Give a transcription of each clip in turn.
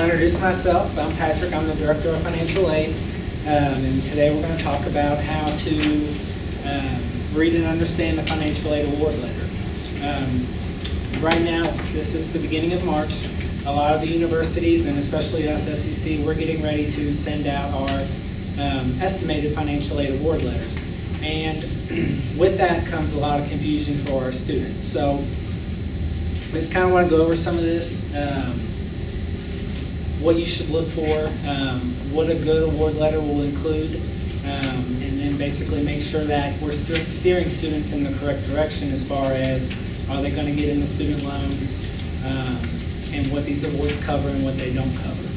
introduce myself. I'm Patrick. I'm the Director of Financial Aid. And today we're going to talk about how to read and understand the Financial Aid Award Letter. Right now, this is the beginning of March. A lot of the universities, and especially us, SEC, we're getting ready to send out our estimated Financial Aid Award Letters. And with that comes a lot of confusion for our students. So we just kind of want to go over some of this, what you should look for, what a good award letter will include, and then basically make sure that we're steering students in the correct direction as far as are they going to get into student loans, and what these awards cover and what they don't cover.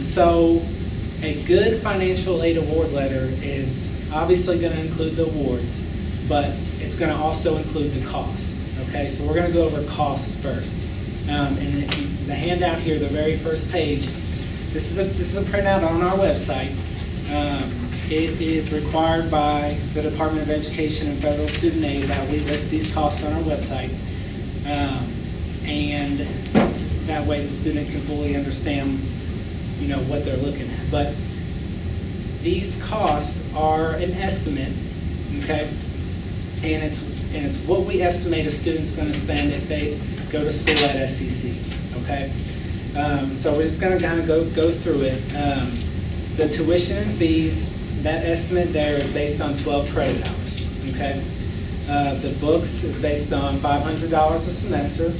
So a good financial aid award letter is obviously going to include the awards, but it's going to also include the costs. Okay, so we're going to go over costs first. And the handout here, the very first page, this is a printout on our website. It is required by the Department of Education and Federal Student Aid that we list these costs on our website, and that way the student can fully understand, what they're looking at. But these costs are an estimate, okay, and it's what we estimate a student's going to spend if they go to school at SEC, okay? So we're just going to kind of go through it. The tuition and fees, that estimate there is based on 12 credit hours, okay? The books is based on $500 a semester.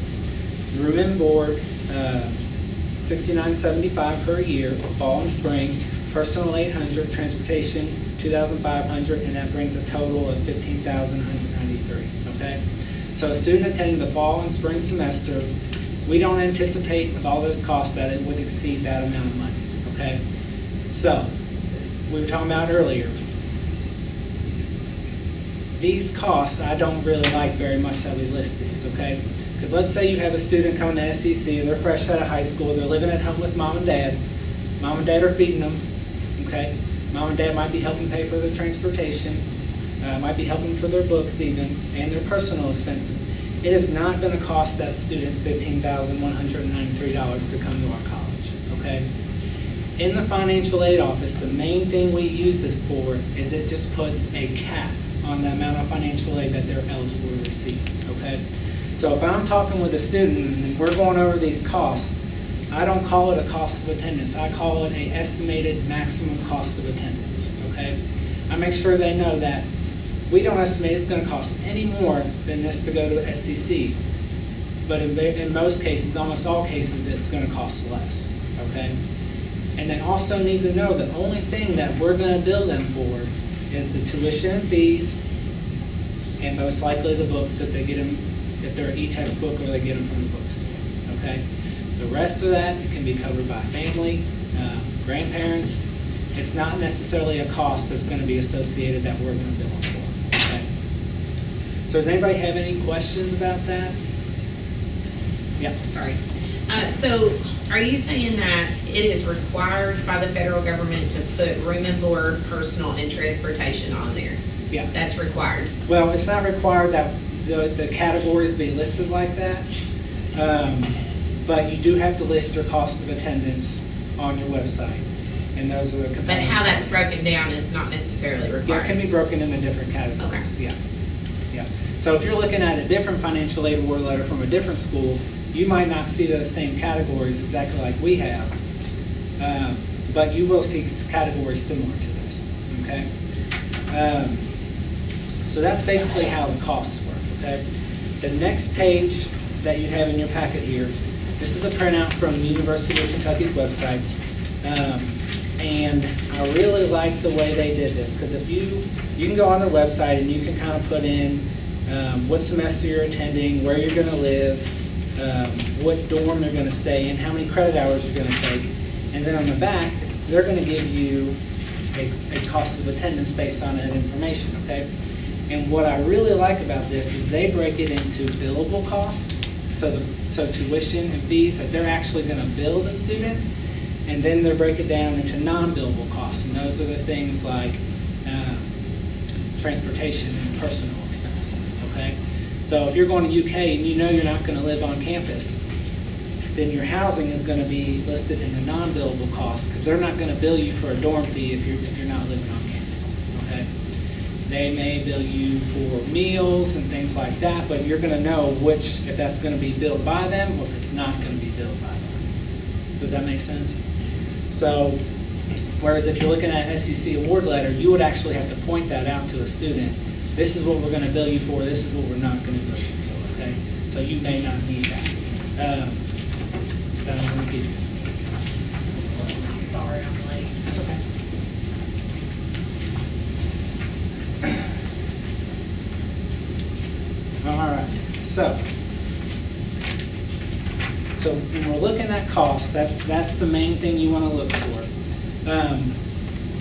Room and board, $69.75 per year, fall and spring. Personal $800, transportation $2,500, and that brings a total of $15,193. Okay, so a student attending the fall and spring semester, we don't anticipate with all those costs that it would exceed that amount of money. Okay, so we were talking about earlier. These costs I don't really like very much that we list these. Okay, because let's say you have a student coming to SEC, they're fresh out of high school, they're living at home with mom and dad. Mom and dad are feeding them. Okay, mom and dad might be helping pay for their transportation, might be helping for their books even, and their personal expenses. It is not going to cost that student $15,193 to come to our college, okay? In the financial aid office, the main thing we use this for is it just puts a cap on the amount of financial aid that they're eligible to receive, okay? So if I'm talking with a student and we're going over these costs, I don't call it a cost of attendance. I call it an estimated maximum cost of attendance, okay? I make sure they know that we don't estimate it's going to cost any more than this to go to SEC, but in most cases, almost all cases, it's going to cost less, okay? And they also need to know the only thing that we're going to bill them for is the tuition and fees, and most likely the books if they get them, if they're an e-textbook or they get them from the books, okay? The rest of that can be covered by family, grandparents. It's not necessarily a cost that's going to be associated that we're going to bill them for. Okay? So does anybody have any questions about that? Yeah. Sorry. So are you saying that it is required by the federal government to put room and board, personal, and transportation on there? Yeah. That's required? Well, it's not required that the categories be listed like that. But you do have to list your cost of attendance on your website, and those are the components. But how that's broken down is not necessarily required? Yeah, it can be broken into different categories. Okay. Yeah. So if you're looking at a different financial aid award letter from a different school, you might not see those same categories exactly like we have, but you will see categories similar to this, okay? So that's basically how the costs work, okay? The next page that you have in your packet here, this is a printout from the University of Kentucky's website, and I really like the way they did this, because if you can go on their website and you can kind of put in what semester you're attending, where you're going to live, what dorm they're going to stay in, how many credit hours you're going to take, and then on the back, they're going to give you a cost of attendance based on that information, okay? And what I really like about this is they break it into billable costs, so tuition and fees that they're actually going to bill the student, and then they break it down into non-billable costs, and those are the things like transportation and personal expenses, okay? So if you're going to UK and you know you're not going to live on campus, then your housing is gonna be listed in the non-billable costs, because they're not gonna bill you for a dorm fee if you're not living on campus, okay? They may bill you for meals and things like that, but you're gonna know if that's gonna be billed by them or if it's not gonna be billed by them. Does that make sense? So, whereas if you're looking at an SEC award letter, you would actually have to point that out to a student. This is what we're gonna bill you for, this is what we're not gonna bill you for, okay? So you may not need that. That I'm gonna give you. I'm sorry, I'm late. That's okay. All right, so when we're looking at costs, that's the main thing you want to look for.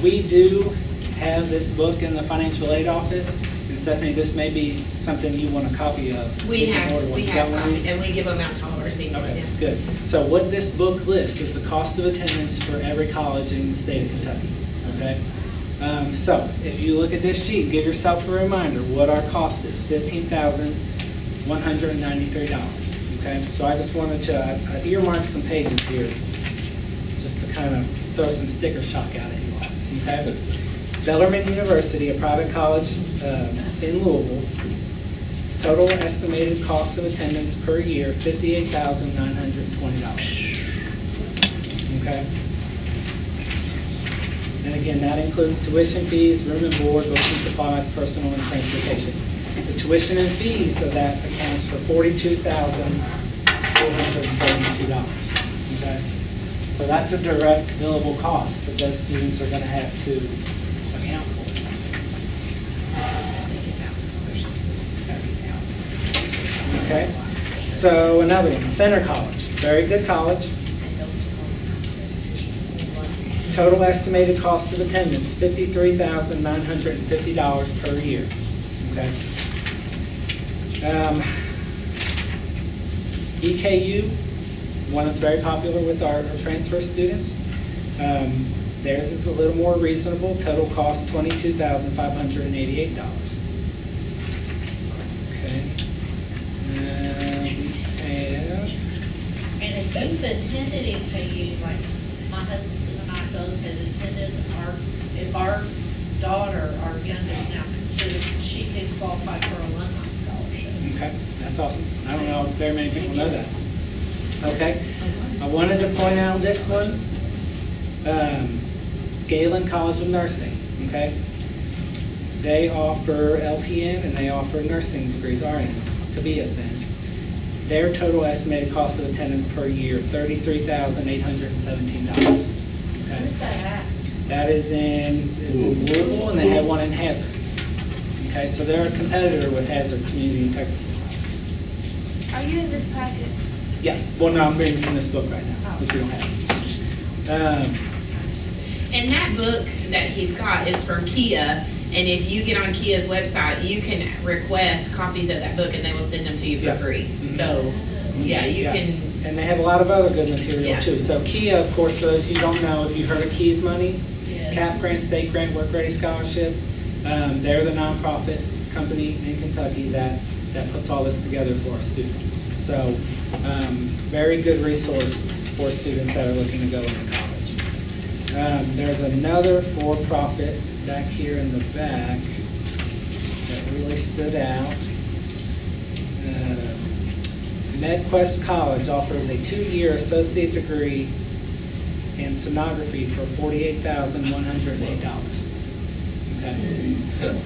We do have this book in the financial aid office, and Stephanie, this may be something you want a copy of. We can have order one. You got one of these? and we give them out to all of our seniors, Okay, yeah. good. So what this book lists is the cost of attendance for every college in the state of Kentucky, okay? So if you look at this sheet, give yourself a reminder what our cost is, $15,193, okay? So I just wanted to earmark some pages here just to kind of throw some sticker shock out at you all, okay? Bellarmine University, a private college in Louisville, total estimated cost of attendance per year, $58,920. Okay? And again, that includes tuition fees, room and board, books and supplies, personal and transportation. The tuition and fees of that accounts for $42,432. Okay? So that's a direct billable cost that those students are going to have to account for. Okay, so another one, Center College, very good college. Total estimated cost of attendance, $53,950 per year. Okay. EKU, one that's very popular with our transfer students. Theirs is a little more reasonable. Total cost $22,588. Okay. And if you've attended EKU, like my husband and I both have attended, if our daughter, our youngest now considers, she could qualify for a alumni scholarship. Okay, that's awesome. I don't know if very many people know that. Okay, I wanted to point out this one, Galen College of Nursing, okay? They offer LPN and they offer nursing degrees, RN, to BSN. Their total estimated cost of attendance per year, $33,817. Where's Okay, that at? that is in Louisville, and they have one in Hazard. Okay, so they're a competitor with Hazard Community and Technical College. Are you in this packet? Yeah, well, no, I'm reading from this book right now, which you don't have. And that book that he's got is from Kia, and if you get on Kia's website, you can request copies of that book and they will send them to you for Yeah. free. Mhm. So, yeah, you can, And they have a lot of other good material Yeah. too. So Kia, of course, for those you don't know, if you've heard of Kia's Money, Yes. CAP grant, state grant, work ready scholarship, they're the nonprofit company in Kentucky that puts all this together for our students. So, very good resource for students that are looking to go into college. There's another for-profit back here in the back that really stood out. MedQuest College offers a 2-year associate degree in sonography for $48,108. Okay.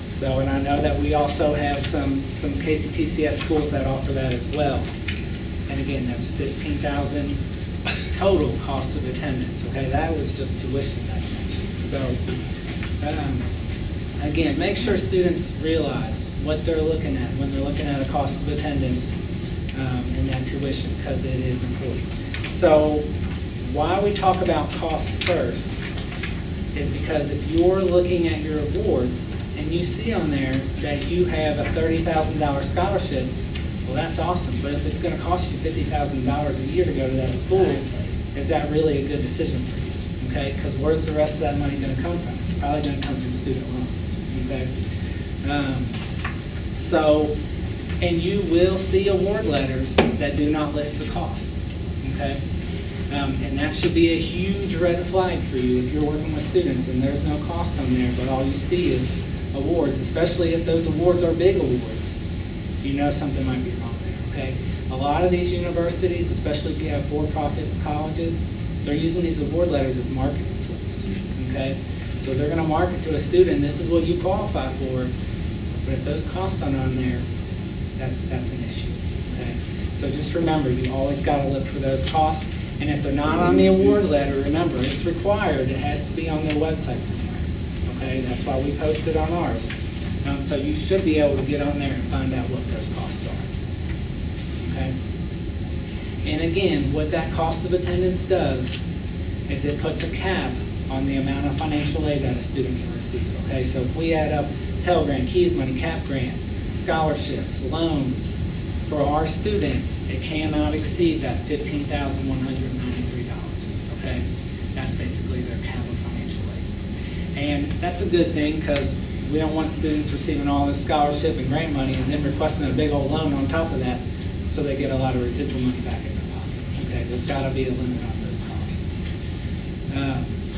So, and I know that we also have some KCTCS schools that offer that as well. And again, that's $15,000 total cost of attendance. Okay, that was just tuition that I mentioned. So, again, make sure students realize what they're looking at when they're looking at a cost of attendance and that tuition, because it is important. So, why we talk about costs first is because if you're looking at your awards and you see on there that you have a $30,000 scholarship, well, that's awesome. But if it's going to cost you $50,000 a year to go to that school, is that really a good decision for you? Okay, because where's the rest of that money going to come from? It's probably going to come from student loans. Okay, so, and you will see award letters that do not list the cost. okay? And that should be a huge red flag for you if you're working with students and there's no cost on there, but all you see is awards, especially if those awards are big awards. You know something might be wrong there, okay? A lot of these universities, especially if you have for-profit colleges, they're using these award letters as marketing tools, okay? So they're gonna market to a student, this is what you qualify for, but if those costs aren't on there, that's an issue, okay? So just remember, you always gotta look for those costs, and if they're not on the award letter, remember, it's required, it has to be on their website somewhere, okay? That's why we post it on ours. So you should be able to get on there and find out what those costs are, okay? And again, what that cost of attendance does is it puts a cap on the amount of financial aid that a student can receive, okay? So if we add up Pell Grant, Keys Money, CAP Grant, scholarships, loans, for our student, it cannot exceed that $15,193, okay? That's basically their cap of financial aid. And that's a good thing because we don't want students receiving all this scholarship and grant money and then requesting a big old loan on top of that so they get a lot of residual money back in their pocket, okay? There's gotta be a limit on those costs.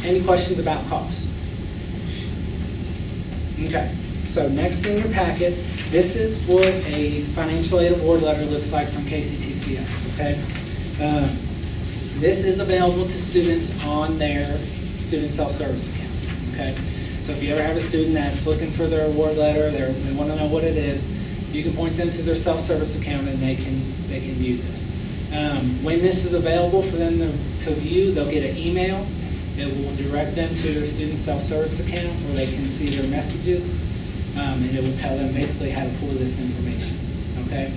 Any questions about costs? Okay, so next in your packet, this is what a financial aid award letter looks like from KCTCS, okay? This is available to students on their student self-service account, okay? So if you ever have a student that's looking for their award letter, they want to know what it is, you can point them to their self-service account and they can view this. When this is available for them to view, they'll get an email. It will direct them to their student self-service account where they can see their messages, and it will tell them basically how to pull this information, okay?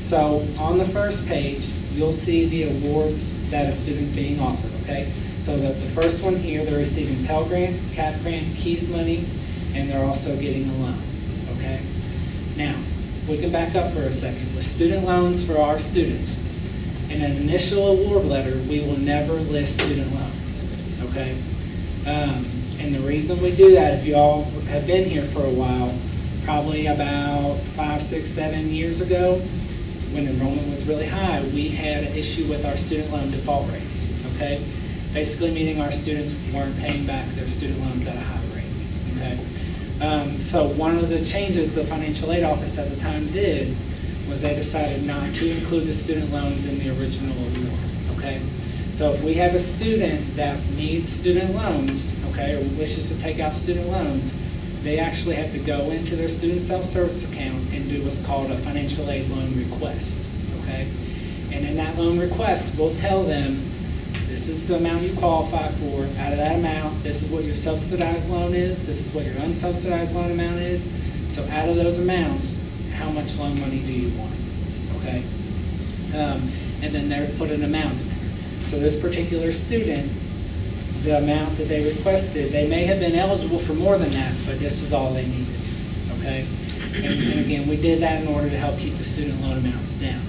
So on the first page, you'll see the awards that a student's being offered, okay? So the first one here, they're receiving Pell Grant, CAP Grant, Keys Money, and they're also getting a loan, okay? Now, we can back up for a second. With student loans for our students, in an initial award letter, we will never list student loans, okay? And the reason we do that, if you all have been here for a while, probably about 5, 6, 7 years ago, when enrollment was really high, we had an issue with our student loan default rates, okay? Basically meaning our students weren't paying back their student loans at a high rate, okay? So one of the changes the financial aid office at the time did was they decided not to include the student loans in the original award, okay? So if we have a student that needs student loans, okay, or wishes to take out student loans, they actually have to go into their student self-service account and do what's called a financial aid loan request, okay? And in that loan request, we'll tell them, this is the amount you qualify for. Out of that amount, this is what your subsidized loan is, this is what your unsubsidized loan amount is. So out of those amounts, how much loan money do you want, okay? And then they put an amount in there. So this particular student, the amount that they requested, they may have been eligible for more than that, but this is all they needed, okay? And again, we did that in order to help keep the student loan amounts down.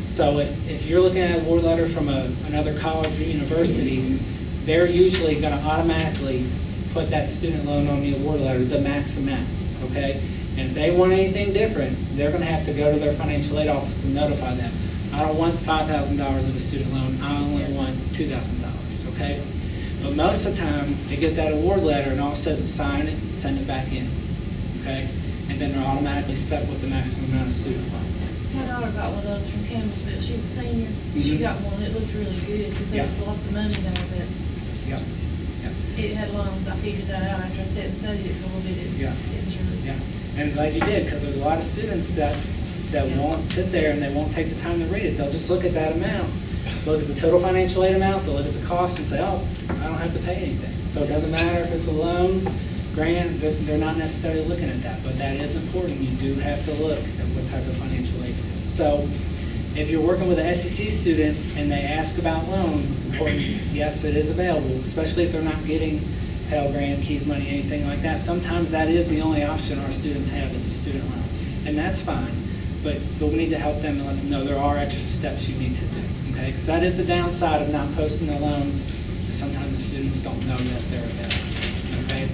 So if you're looking at a award letter from another college or university, they're usually going to automatically put that student loan on the award letter, the max amount, okay? And if they want anything different, they're going to have to go to their financial aid office and notify them. I don't want $5,000 of a student loan, I only want $2,000, okay? But most of the time, they get that award letter and all it says is sign it, send it back in, okay? And then they're automatically stuck with the maximum amount of student loan. My daughter got one of those from Campbellsville. She's a senior. She got one. It looked really good because there was lots of money there, but Yep. Yep. it had loans. I figured that out after I sat and studied it for a little bit. It was really Yeah, and I'm glad you did, because there's a lot of students that won't sit there and they won't take the time to read it. They'll just look at that amount, look at the total financial aid amount, they'll look at the cost and say, oh, I don't have to pay anything. So it doesn't matter if it's a loan, grant, they're not necessarily looking at that, but that is important. You do have to look at what type of financial aid it is. So if you're working with an SEC student and they ask about loans, it's important, yes, it is available, especially if they're not getting Pell Grant, Keys Money, anything like that. Sometimes that is the only option our students have is a student loan, and that's fine. But we need to help them and let them know there are extra steps you need to do, okay? Because that is the downside of not posting their loans, is sometimes the students don't know that they're available, okay?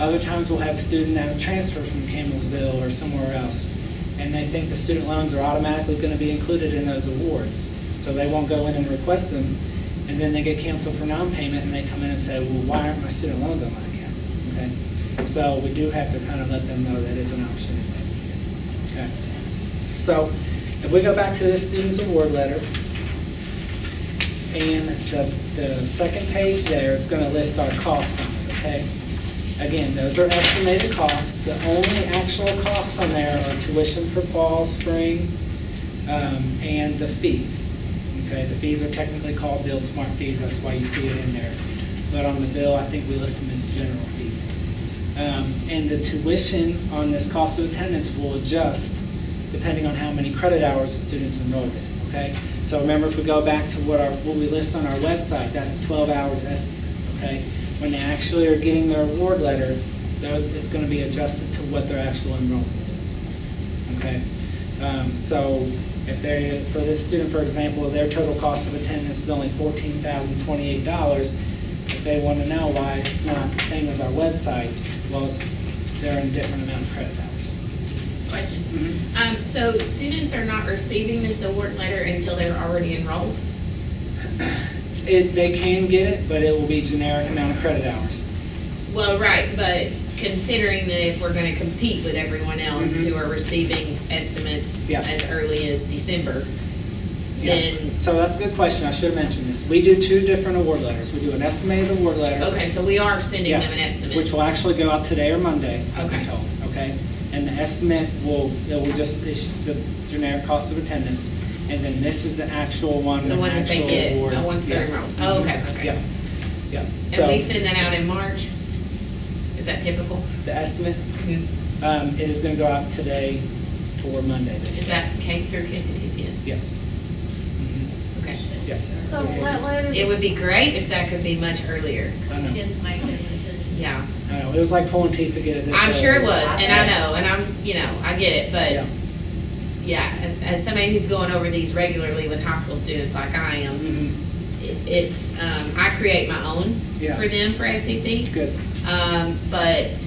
Other times we'll have a student that transfer from Campbellsville or somewhere else, and they think the student loans are automatically going to be included in those awards. So they won't go in and request them, and then they get canceled for non-payment, and they come in and say, well, why aren't my student loans on my account? Okay, so we do have to kind of let them know that is an option if they need it. Okay, so if we go back to this student's award letter, and the second page there, it's going to list our costs on it, okay? Again, those are estimated costs. The only actual costs on there are tuition for fall, spring, and the fees. Okay, the fees are technically called Build Smart fees, that's why you see it in there. But on the bill, I think we list them as general fees. And the tuition on this cost of attendance will adjust depending on how many credit hours the student's enrolled in, okay? So remember, if we go back to what we list on our website, that's 12 hours estimate, okay? When they actually are getting their award letter, it's going to be adjusted to what their actual enrollment is, okay? So if they, for this student, for example, their total cost of attendance is only $14,028, if they want to know why it's not the same as our website, well, they're in a different amount of credit hours. Question. Mm-hmm. So students are not receiving this award letter until they're already enrolled? They can get it, but it will be generic amount of credit hours. Well, right, but considering that if we're gonna compete with everyone else Mhm. who are receiving estimates Yeah. as early as December, Yeah. then, So that's a good question. I should have mentioned this. We do 2 different award letters. We do an estimated award letter. okay, so we are sending Yeah, them an estimate. which will actually go out today or Monday, I've been Okay. told, okay? And the estimate will just issue the generic cost of attendance, and then this is the actual one. The one that they actual get, awards. once they're Yeah. enrolled. Oh, okay, okay. Yeah, yeah. And So we send that out in March? Is that typical? the estimate, it is gonna go out today or Monday. they Is say. that case through KCTCS? Yes. Mhm. Okay. Yeah. So that letter. It would be great if that could be much earlier. I know. Kids make their decisions. Yeah. I know. It was like pulling teeth to get it this I'm sure it early. was, and I know, and I get it, but Yeah. yeah, as somebody who's going over these regularly with high school students like I am, Mhm. it's, I create my own Yeah. for them for SCC. Good. But,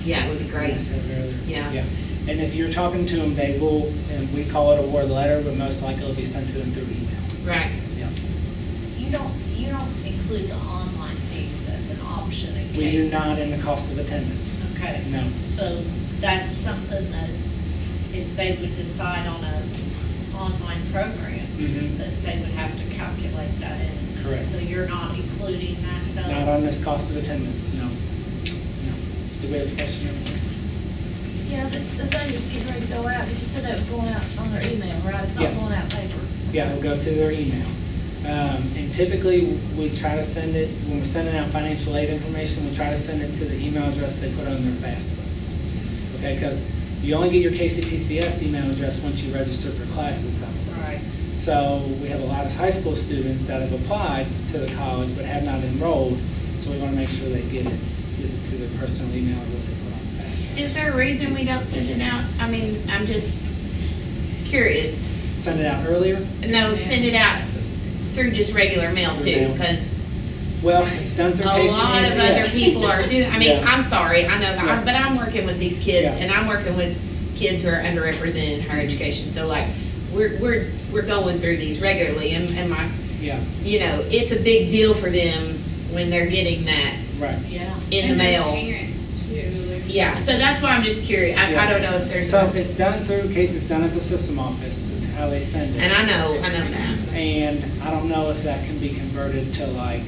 yeah, it would be Like I great. said earlier. Yeah. And if you're talking to them, they will, and we call it a award letter, but most likely it'll be sent to them through email. Right. Yeah. You don't include the online fees as an option in case. We do not in the cost of attendance. Okay. No. So that's something that if they would decide on a online program, Mhm. that they would have to calculate that in. Correct. So you're not including that, though? Not on this cost of attendance, no. No. Do we have a question? Yeah, the thing is getting ready to go out, but you said that was going out on their email, right? It's Yeah. not going out paper. Yeah, it'll go through their email. And typically, we try to send it, when we're sending out financial aid information, we try to send it to the email address they put on their FAFSA. Okay, because you only get your KCPCS email address once you register for classes on it. Right. So we have a lot of high school students that have applied to the college but have not enrolled, so we want to make sure they get it to their personal email or what they put on the FAFSA. Is there a reason we don't send it out? I mean, I'm just curious. Send it out earlier? No, send it out through just regular mail Through too, mail. because Well, it's done through a KCPCS. lot of other people are doing, I mean, Yeah. I'm sorry, I know, Yeah. but I'm working with these kids, Yeah. and I'm working with kids who are underrepresented in higher education, so like, we're going through these regularly, and my, Yeah, it's a big deal for them when they're getting that right. Yeah. in the mail. Parents too. Yeah, so that's why I'm just curious, I don't know if there's, So it's done through, it's done at the system office, is how they send it. and I know that. And I don't know if that can be converted to like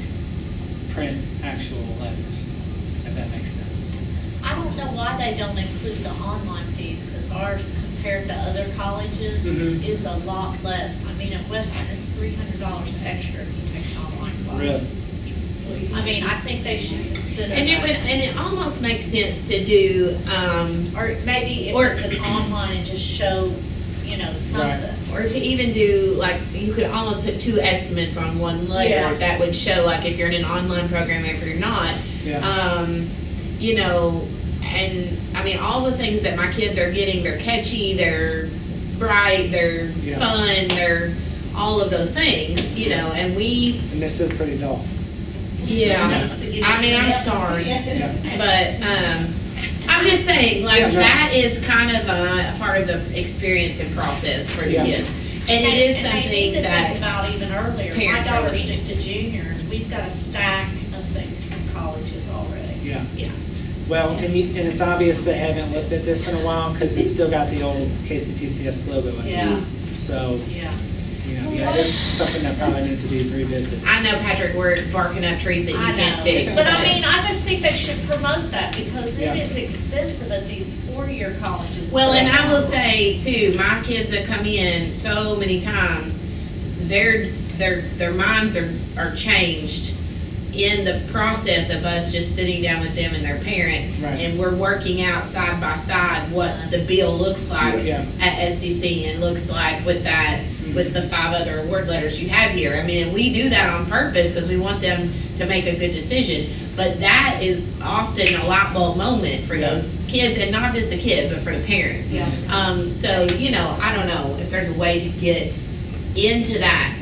print actual letters, if that makes sense. I don't know why they don't include the online fees, because ours compared to other colleges Mhm. is a lot less. I mean, at Western, it's $300 extra if you take an online class. Really? I mean, I think they should consider And it almost makes sense to do, Or maybe if Or- it's an online and just show, something. or to even do, like, you could almost put 2 estimates on one letter. Yeah. That would show, like, if you're in an online program, if you're not. Yeah. And, I mean, all the things that my kids are getting, they're catchy, they're bright, they're Yeah. fun, they're all of those things, and we, And this is pretty dull. yeah. I mean, I'm sorry. Yeah. But, I'm just saying, like, Yeah, no. that is kind of a part of the experience and process for the Yeah. kids. And it is And they need something to think that, about even earlier. My parents are daughter's looking just a junior, and we've got a stack of things from colleges already. Yeah. yeah, Well, and it's obvious they haven't looked at this in a while because it's still got the old KCPCS logo in it. Yeah. So, Yeah. that is something that probably needs to be revisited. I know, Patrick, we're barking up trees that you I can't know. fix. But I mean, I just think they should promote that because Yeah. it is expensive at these four-year colleges. Well, and I will say too, my kids that come in so many times, their minds are changed in the process of us just sitting down with them and their parent, Right. and we're working out side by side what the bill looks like Yeah. at SCC and looks like with that, with the 5 other award letters you have here. I mean, and we do that on purpose because we want them to make a good decision. But that is often a light bulb moment for Yeah. those kids, and not just the kids, but for the parents. Yeah. So, I don't know if there's a way to get into that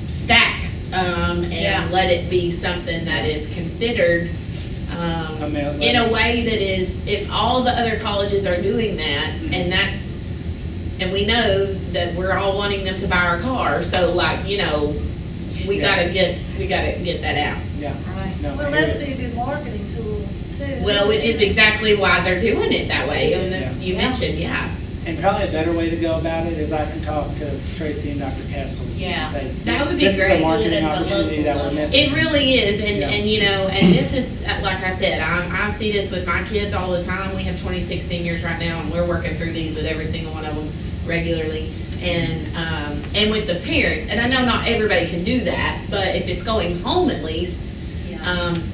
stack, and Yeah. let it be something that is considered, in a way that is, if all the other colleges are doing that, and we know that we're all wanting them to buy our car, so we Yeah. gotta get that out. Yeah. Right. No, Well, I hear that would you. be a good marketing tool too. Well, which is exactly why they're doing it that way, and that's, you Yeah. mentioned, yeah. And probably a better way to go about it is I can talk to Tracy and Dr. Castle. Yeah. And say, That would be this is great. a Do it marketing at the opportunity that local we're level. missing. It really is, and Yeah. and this is, like I said, I see this with my kids all the time. We have 26 seniors right now, and we're working through these with every single one of them regularly, and with the parents. And I know not everybody can do that, but if it's going home at least.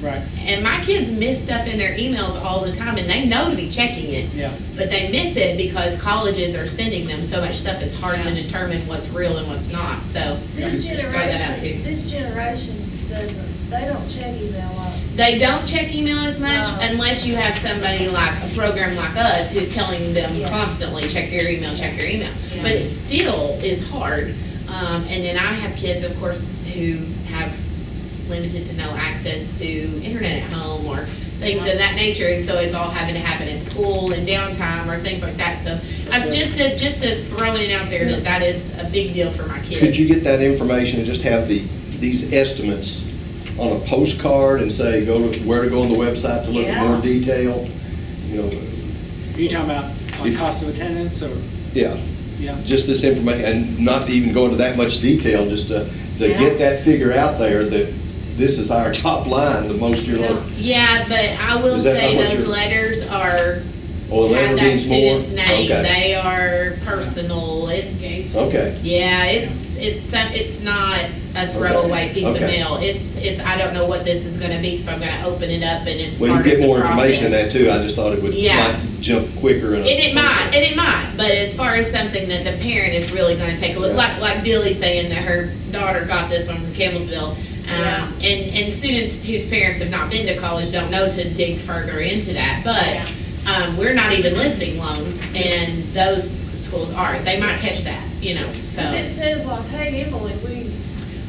Right. And my kids miss stuff in their emails all the time, and they know to be checking it. Yeah. But they miss it because colleges are sending them so much stuff, it's hard to Yeah. determine what's real and what's not, so. This just throw that out too. generation they don't check email a lot. They don't check email as much No. unless you have somebody like a program like us who's telling them Yeah. constantly, check your email, check your email. Yeah. But it still is hard. And then I have kids, of course, who have limited to no access to internet at home or things of that nature, and so it's all having to happen at school and downtime or things like that. So I'm just to throwing it out there that is a big deal for my kids. Could you get that information and just have these estimates on a postcard and say, where to go on the website to look at more detail? Are you talking about like cost of attendance or? Yeah, Yeah. just this information, and not to even go into that much detail, just to get that figure out there that this is our top line, the most you're going to. Yeah, but I will Is that say how much those you're- letters are, Or the have letter that means more? student's name, Okay. they are personal, it's, Okay, yeah, it's not a throwaway piece of Okay. mail. It's, I don't know what this is gonna be, so I'm gonna open it up and it's well, part you of get the more information in process. that too, I just thought it would, Yeah. might jump quicker. And it might, but as far as something that the parent is really gonna take a look, Yeah. like Billy saying that her daughter got this one from Campbellsville. And students whose parents have not been to college don't know to dig further into that, but, we're not even listing loans, and those schools are, they might catch that, so. 'Cause it says like, hey, Emily,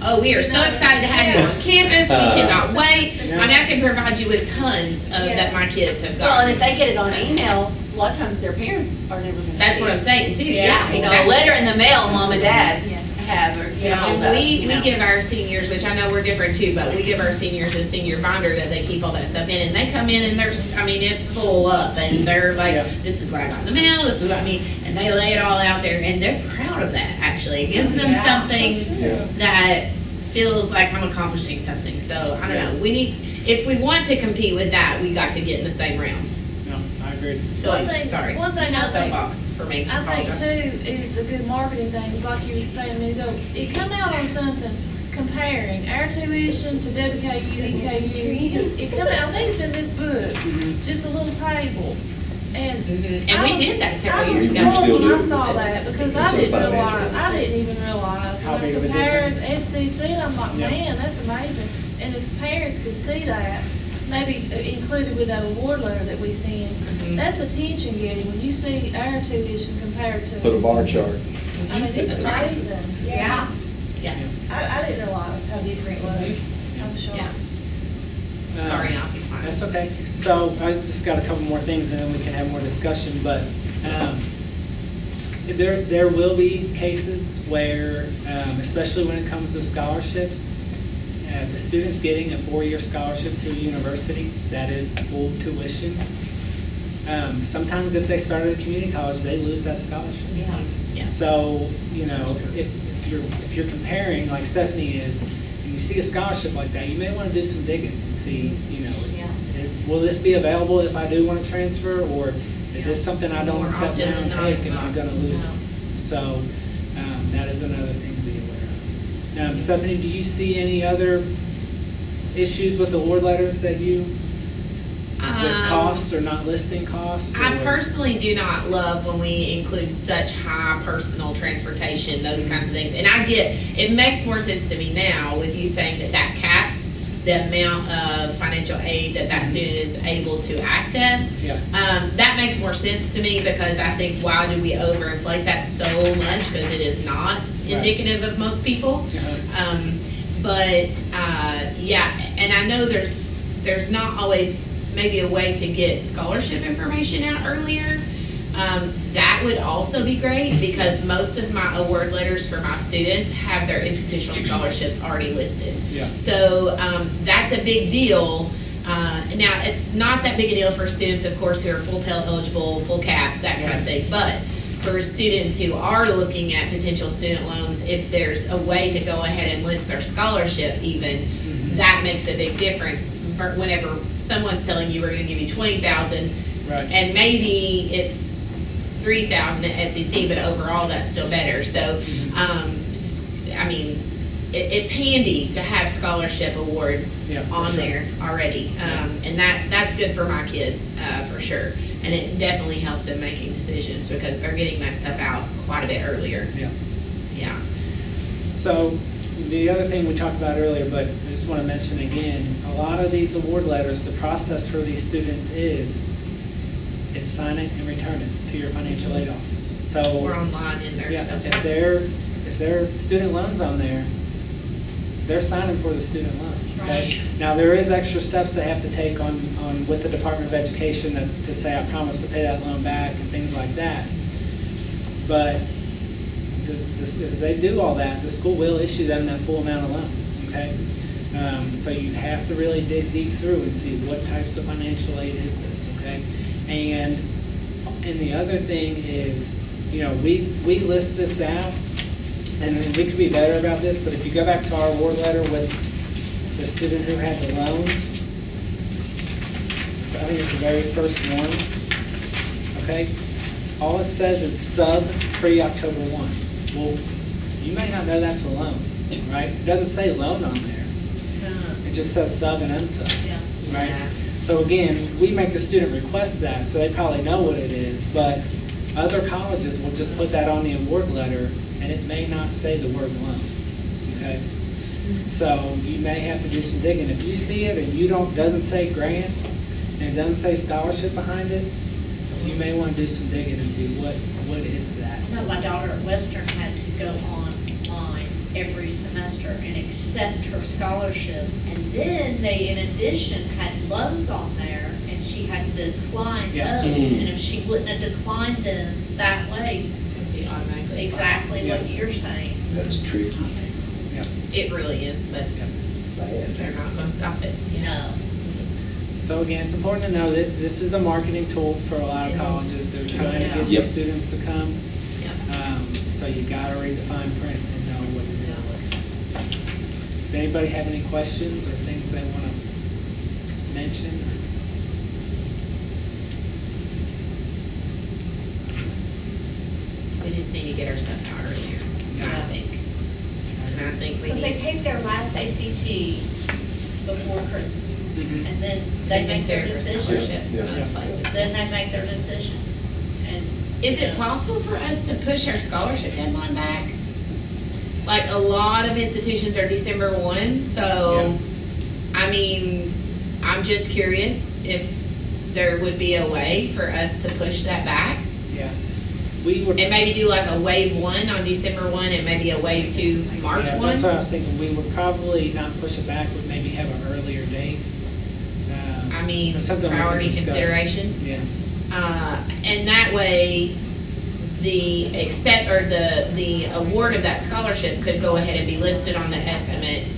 Oh, we are so excited to have you on campus, we cannot wait. Yeah. I mean, I can provide you with tons of, that my kids have Well, and if gotten. they get it on email, a lot of times their parents are never gonna. That's see what it. I'm saying too, yeah, You know, a exactly. letter in the mail, mom and dad have, or, you know, We give our seniors, which I know we're different too, but we give our seniors a senior binder that they keep all that stuff in, and they come in and it's full up, and they're like, Yeah. this is what I got in the mail, this is what I mean, and they lay it all out there, and they're proud of that, actually. It gives them something that feels like I'm accomplishing something, so, I don't know, if we want to compete with that, we got to get in the same realm. No, I agree. So, sorry. one thing I think, Soapbox for me. I think Apologize. too is a good marketing thing, is like you were saying a minute ago, it come out on something comparing our tuition to WKU, EKU. It come out, I think it's in this book, just a little table. And And we did that several years ago. I was Still floored when I do. saw that, because I It's a didn't financial. realize, I didn't even realize. How When I big of a compared difference? SCC, and I'm like, Yeah. man, that's amazing. And if parents could see that, maybe included with that award letter that we send, that's attention getting, when you see our tuition compared to. Put a bar chart. I mean, it's That's right. amazing. Yeah. Yeah. I didn't realize how different it was. I'm sure. Yeah. Sorry, I'll be quiet. That's okay. So I just got a couple more things and then we can have more discussion, but There will be cases where, especially when it comes to scholarships, if a student's getting a 4-year scholarship to a university, that is full tuition. Sometimes if they start at a community college, they lose that scholarship. Yeah. So, if you're comparing, like Stephanie is, and you see a scholarship like that, you may want to do some digging and see, will this be available if I do want to transfer, or is this something I don't More accept often now than and not, take it's and I'm not. going to lose No. it? So that is another thing to be aware of. Stephanie, do you see any other issues with award letters that with costs or not listing costs? I or- personally do not love when we include such high personal transportation, those kinds of things. And I get, it makes more sense to me now with you saying that caps the amount of financial aid that student is able to access. Yeah. That makes more sense to me because I think, why do we overinflate that so much? Because it is not indicative of most people. Uh-huh. Yeah, and I know there's not always maybe a way to get scholarship information out earlier. That would also be great because most of my award letters for my students have their institutional scholarships already listed. Yeah. So that's a big deal. Now, it's not that big a deal for students, of course, who are full Pell eligible, full cap, that kind of thing. But for students who are looking at potential student loans, if there's a way to go ahead and list their scholarship even, that makes a big difference. Whenever someone's telling you we're going to give you $20,000, Right. and maybe it's $3,000 at SEC, but overall that's still better. So, I mean, it's handy to have scholarship award on there already, and that's good for my kids for sure. And it definitely helps in making decisions because they're getting that stuff out quite a bit earlier. Yeah. Yeah. So the other thing we talked about earlier, but I just want to mention again, a lot of these award letters, the process for these students is sign it and return it to your financial aid office. So We're online in there. if their student loans on there, they're signing for the student loan. Okay? Right. Now there is extra steps they have to take on with the Department of Education to say I promise to pay that loan back and things like that. But if they do all that, the school will issue them that full amount of loan. Okay. So you have to really dig deep through and see what types of financial aid is this. Okay. And the other thing is, we list this out, and we could be better about this, but if you go back to our award letter with the student who had the loans, I think it's the very first one, okay? All it says is sub pre-October 1. Well, you may not know that's a loan, right? It doesn't say loan on there. It just says sub and unsub, right? Yeah. So again, we make the student request that, so they probably know what it is, but other colleges will just put that on the award letter, and it may not say the word loan, okay? So you may have to do some digging. If you see it and doesn't say grant, and it doesn't say scholarship behind it, you may want to do some digging and see what is that. I know my daughter at Western had to go online every semester and accept her scholarship. And then they, in addition, had loans on there, and she had to decline Yeah. those. Mm. And if she wouldn't have declined them that way, It'd be automatically. exactly what Yeah. you're saying. That's tricky. Yeah. It really is, but they're not going to stop it. No. So again, it's important to know that this is a marketing tool for a lot of It is. colleges. They're trying to get Yep. these students to come. Yep. So you gotta read the fine print and know what you're dealing with. Does anybody have any questions or things they want to mention? We just need to get our stuff out earlier, I think. And I think we Because they need, take their last ACT before Christmas, Mhm. and then they make their consider decision. scholarships Yeah. most places. Then they make their decision. And Is it possible for us to push our scholarship deadline back? Like, a lot of institutions are December 1, so, I mean, I'm just curious if there would be a way for us to push that back. Yeah. We would. And maybe do like a wave 1 on December 1 and maybe a wave 2 March Yeah, 1? that's what I was thinking. We would probably not push it back, but maybe have an earlier date. I mean, That's something we can priority discuss. consideration. Yeah. And that way, the award of that scholarship could go ahead and be listed on the estimated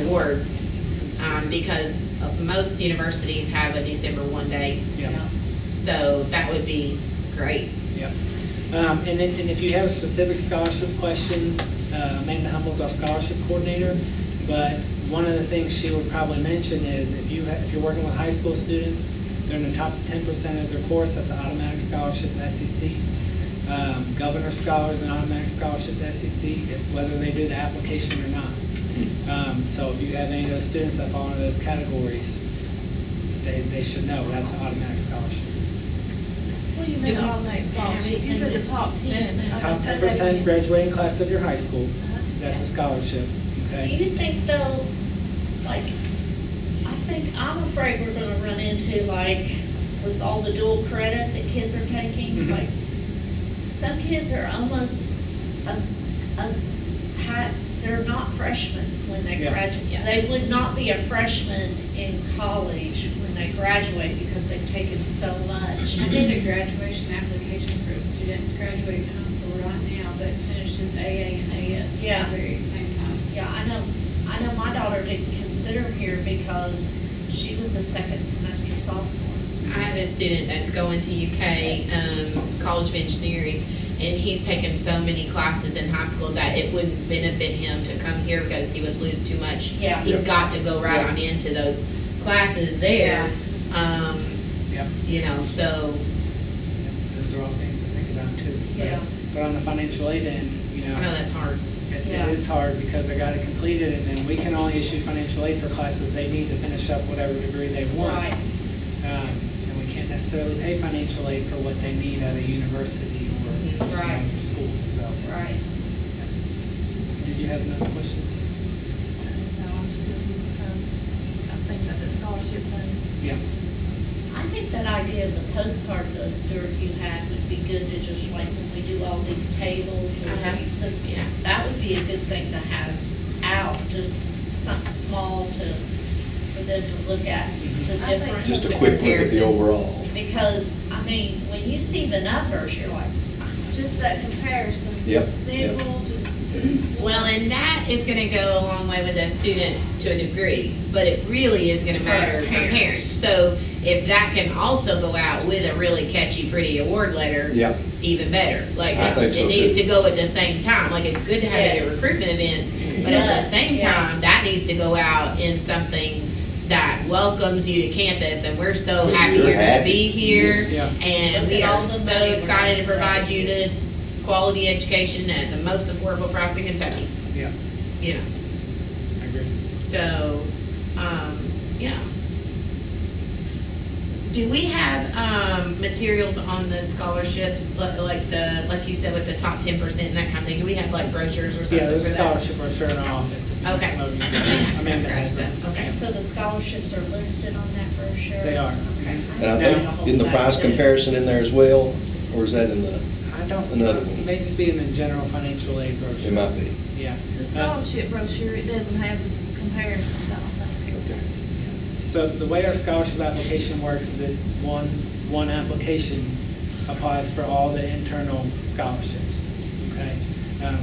award, because most universities have a December 1 date. Yeah. So that would be great. Yep. And if you have specific scholarship questions, Amanda Humble's our scholarship coordinator, but one of the things she would probably mention is if you're working with high school students, they're in the top 10% of their course, that's an automatic scholarship to SEC. Governor scholars, an automatic scholarship to SEC, whether they do the application or not. So if you have any of those students that fall into those categories, they should know that's an automatic scholarship. What do you mean Do we automatic scholarship? You said the top 10. Top 10% graduating class of your high school, that's a scholarship, Do okay? you think though, like, I'm afraid we're gonna run into, like, with all the dual credit that kids are taking, Mhm. like, some kids are almost they're not freshmen when they Yeah. graduate. Yeah. They would not be a freshman in college when they graduate because they've taken so much. I did a graduation application for students graduating high school right now, but it's finished as AA and AS at Yeah. the very same time. Yeah, I know my daughter didn't consider here because she was a second semester sophomore. I have a student that's going to UK, College of Engineering, and he's taken so many classes in high school that it wouldn't benefit him to come here because he would lose too much. Yeah. He's got to go right on into those classes there. Yep. You know, so, Those are all things to think about too. Yeah. But on the financial aid end, you know. I know that's hard. Yeah. It is hard because they got to complete it, and then we can only issue financial aid for classes they need to finish up whatever degree they want. Right. And we can't necessarily pay financial aid for what they need at a university or some Right. other school, so. Right. Did you have another question? No, I'm still just I'm thinking about the scholarship thing. Yeah. I think that idea of the postcard though, Stuart, you had would be good to just like when we do all these tables. Or Uh-huh. Yeah. That would be a good thing to have out, just something small for them to look at the I think difference. Just a quick look at the Comparison. overall. Because, I mean, when you see the numbers, you're like, Just that comparison, Yep, just yep. simple, just. Well, and that is gonna go a long way with a student to a degree, but it really is gonna matter for Parents. parents. So if that can also go out with a really catchy, pretty award letter, Yep. even better. Like, I think so, it needs too. to go at the same time. Like, it's good to have it at recruitment events, but at the same Yeah. time, that needs to go out in something that welcomes you to campus, and we're so That happy you're you're gonna happy. be here, Yes. Yeah. and Look we at are all the so money we're excited to gonna provide save. you this quality education at the most affordable price in Kentucky. Yeah, You know, I agree. so, yeah. Do we have, materials on the scholarships, like you said, with the top 10% and that kind of thing? Do we have like brochures or something Yeah, for there's a that? scholarship brochure in our office. if you Okay. want to load it. I Amanda has that. them. Okay. so the scholarships are listed on that brochure? They are. Okay. And I think in the price comparison in there as well, or is that in the, I don't, Another it one. may just be in the general financial aid brochure. it might be. Yeah. The scholarship brochure, it doesn't have the comparisons, I don't think. It's- Okay. So the way our scholarship application works is it's one application applies for all the internal scholarships, okay?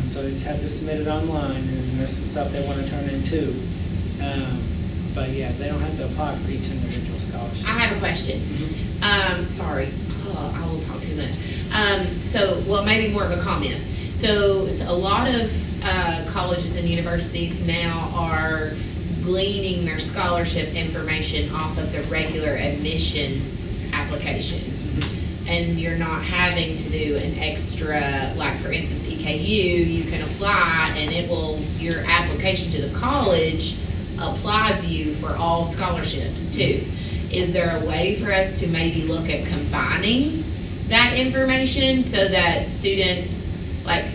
So they just have to submit it online, and there's some stuff they want to turn in too. But yeah, they don't have to apply for each individual scholarship. I have a question. Sorry, I will talk too much. Well, maybe more of a comment. So a lot of colleges and universities now are gleaning their scholarship information off of the regular admission application. And you're not having to do an extra, like for instance, EKU, you can apply and your application to the college applies you for all scholarships too. Is there a way for us to maybe look at combining that information so that students, like,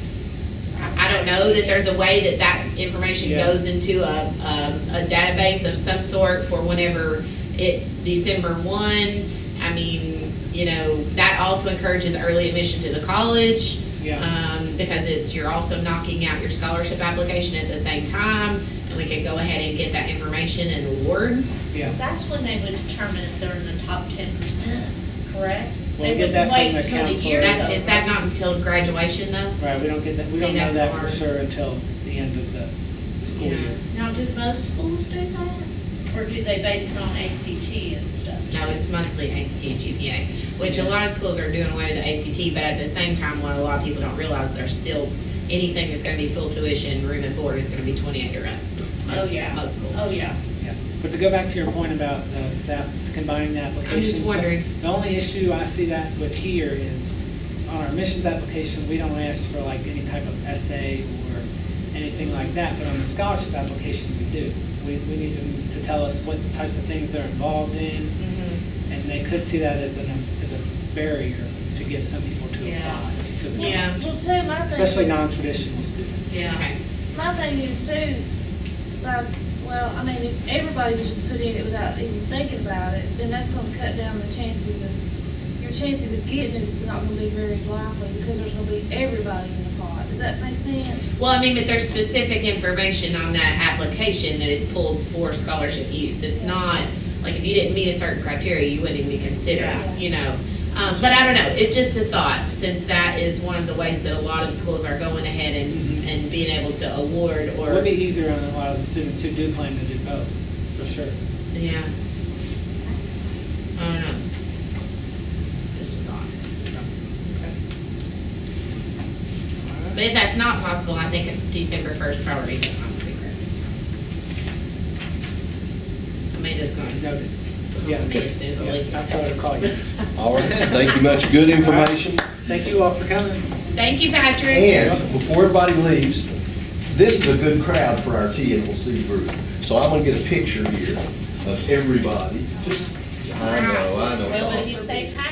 I don't know that there's a way that information Yeah. goes into a database of some sort for whenever it's December 1. I mean, you know, that also encourages early admission to the college. Yeah. Because you're also knocking out your scholarship application at the same time, and we can go ahead and get that information and award. Yeah. That's when they would determine if they're in the top 10%, correct? We'll get that from the Wait till the counselor. year's That's, over. is that not until graduation though? Right, we don't get that, we See, don't know that's that for hard. sure until the end of the school Yeah. year. Now, do most schools do that? Or do they base it on ACT and stuff? No, it's mostly ACT and GPA, which a lot of schools are doing away with the ACT, but at the same time, what a lot of people don't realize, there's still, anything that's gonna be full tuition, room and board is gonna be 28 or up. Most- yeah. Most schools. Oh, yeah. Yeah, but to go back to your point about that, combining the applications. wondering. The only issue I see that with here is, on our admissions application, we don't ask for like any type of essay or anything like that, but on the scholarship application, we do. We need them to tell us what types of things they're involved in, Mhm. and they could see that as a barrier to get some people to Yeah. apply. to the Yeah. college. Well, too, my thing Especially is, non-traditional students. Yeah. Okay. my thing is too, like, well, I mean, if everybody could just put in it without even thinking about it, then that's gonna cut down the chances of, your chances of getting it is not gonna be very likely, because there's gonna be everybody in the pot. Does that make sense? Well, I mean, but there's specific information on that application that is pulled for scholarship use. It's not, like, if you didn't meet a certain criteria, you wouldn't even be considered, Yeah. you know? But I don't know, it's just a thought, since that is one of the ways that a lot of schools are going ahead and being able to award It or. would be easier on a lot of the students who do plan to do both, for sure. Yeah. I don't know. Just a thought. Okay. All right. But if that's not possible, I think a December 1st priority deadline would be great. Amanda's going to Noted. Yeah. me as soon as I leave. Yeah, I'll tell her to call you. All right, thank you much, good information. Thank you all for coming. Thank you, Patrick. And before everybody leaves, this is a good crowd for our TNLC group. So I'm gonna get a picture here of everybody. Just, I know, Well, it's if you all. say Patrick,